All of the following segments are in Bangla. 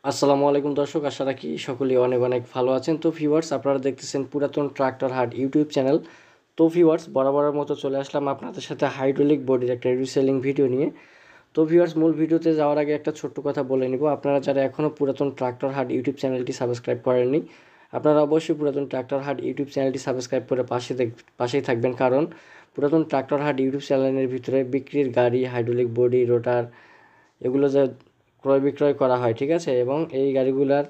আসসালামু আলাইকুম দর্শক, আশা রাখি সকলেই অনেক অনেক ভালো আছেন। তো ভিউয়ার্স, আপনারা দেখতেছেন পুরাতন ট্রাক্টর হাট ইউটিউব চ্যানেল। তো ভিউয়ার্স, বরাবরের মতো চলে আসলাম আপনাদের সাথে হাইড্রোলিক বডির একটা রিসেলিং ভিডিও নিয়ে। তো ভিউয়ার্স, মূল ভিডিওতে যাওয়ার আগে একটা ছোট্ট কথা বলে নিব। আপনারা যারা এখনও পুরাতন ট্রাক্টর হাট ইউটিউব চ্যানেলটি সাবস্ক্রাইব করেননি, আপনারা অবশ্যই পুরাতন ট্রাক্টর হাট ইউটিউব চ্যানেলটি সাবস্ক্রাইব করে পাশেই থাকবেন। কারণ পুরাতন ট্রাক্টর হাট ইউটিউব চ্যানেলের ভিতরে বিক্রির গাড়ি, হাইড্রোলিক বডি, রোটার, এগুলো যে ক্রয় বিক্রয় করা হয়, ঠিক আছে, এবং এই গাড়িগুলার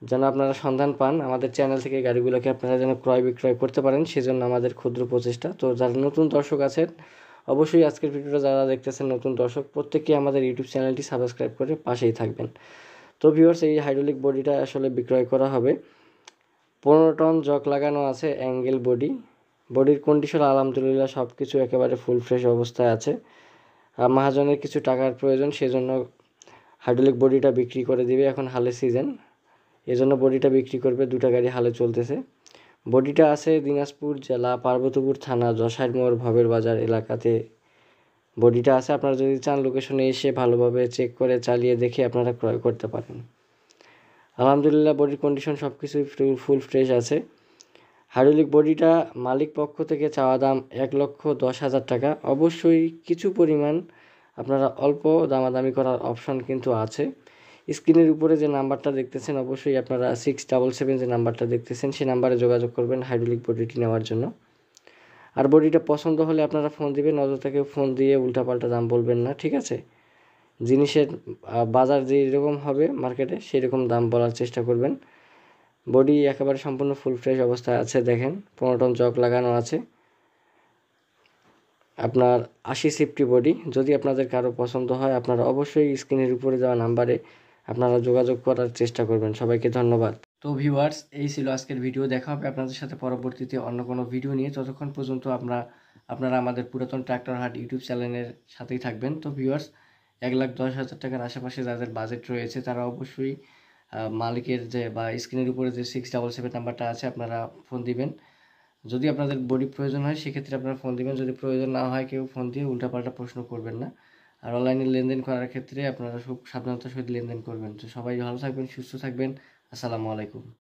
যেন আপনারা সন্ধান পান, আমাদের চ্যানেল থেকে গাড়িগুলোকে আপনারা যেন ক্রয় বিক্রয় করতে পারেন, সেজন্য আমাদের ক্ষুদ্র প্রচেষ্টা। তো যারা নতুন দর্শক আছেন, অবশ্যই আজকের ভিডিওটা যারা দেখতেছেন নতুন দর্শক, প্রত্যেকেই আমাদের ইউটিউব চ্যানেলটি সাবস্ক্রাইব করে পাশেই থাকবেন। তো ভিউয়ার্স, এই হাইড্রোলিক বডিটা আসলে বিক্রয় করা হবে। 15 টন জক লাগানো আছে, অ্যাঙ্গেল বডি। বডির কন্ডিশন আলহামদুলিল্লাহ সব কিছু একেবারে ফুল ফ্রেশ অবস্থায় আছে। মহাজনের কিছু টাকার প্রয়োজন, সেজন্য হাইড্রোলিক বডিটা বিক্রি করে দিবে। এখন হালের সিজন, এজন্য বডিটা বিক্রি করবে। দুটা গাড়ি হালে চলতেছে। বডিটা আছে দিনাজপুর জেলা পার্বতীপুর থানা যশাইর মোড় ভবের বাজার এলাকাতে বডিটা আছে। আপনারা যদি চান লোকেশনে এসে ভালোভাবে চেক করে চালিয়ে দেখে আপনারা ক্রয় করতে পারেন। আলহামদুলিল্লাহ বডির কন্ডিশন সব কিছুই ফুল ফ্রেশ আছে। হাইড্রোলিক বডিটা মালিক পক্ষ থেকে চাওয়া দাম 1,10,000 টাকা। অবশ্যই কিছু পরিমাণ আপনারা অল্প দামাদামি করার অপশন কিন্তু আছে। স্ক্রিনের উপরে যে নাম্বারটা দেখতেছেন, অবশ্যই আপনারা 677 যে নাম্বারটা দেখতেছেন সেই নাম্বারে যোগাযোগ করবেন হাইড্রোলিক বডিটি নেওয়ার জন্য। আর বডিটা পছন্দ হলে আপনারা ফোন দিবেন, অযথা কেউ ফোন দিয়ে উল্টাপাল্টা দাম বলবেন না, ঠিক আছে। জিনিসের বাজার যেরকম হবে মার্কেটে সেরকম দাম বলার চেষ্টা করবেন। বডি একেবারে সম্পূর্ণ ফুল ফ্রেশ অবস্থায় আছে, দেখেন 15 টন জক লাগানো আছে। আপনার 80 সিফটি বডি। যদি আপনাদের কারো পছন্দ হয়, আপনারা অবশ্যই স্ক্রিনের উপরে দেওয়া নাম্বারে আপনারা যোগাযোগ করার চেষ্টা করবেন। সবাইকে ধন্যবাদ। তো ভিউয়ার্স, এই ছিল আজকের ভিডিও। দেখা হবে আপনাদের সাথে পরবর্তীতে অন্য কোনো ভিডিও নিয়ে। ততক্ষণ পর্যন্ত আপনারা আমাদের পুরাতন ট্রাক্টর হাট ইউটিউব চ্যানেলের সাথেই থাকবেন। তো ভিউয়ার্স, 1,10,000 টাকার আশেপাশে যাদের বাজেট রয়েছে তারা অবশ্যই মালিকের যে বা স্ক্রিনের উপরে যে 677 নাম্বারটা আছে আপনারা ফোন দিবেন। যদি আপনাদের বডি প্রয়োজন হয় সেক্ষেত্রে আপনারা ফোন দিবেন। যদি প্রয়োজন না হয়, কেউ ফোন দিয়ে উল্টাপাল্টা প্রশ্ন করবেন না। আর অনলাইনে লেনদেন করার ক্ষেত্রে আপনারা খুব সাবধানতার সহিত লেনদেন করবেন। তো সবাই ভালো থাকবেন, সুস্থ থাকবেন। আসসালামু আলাইকুম।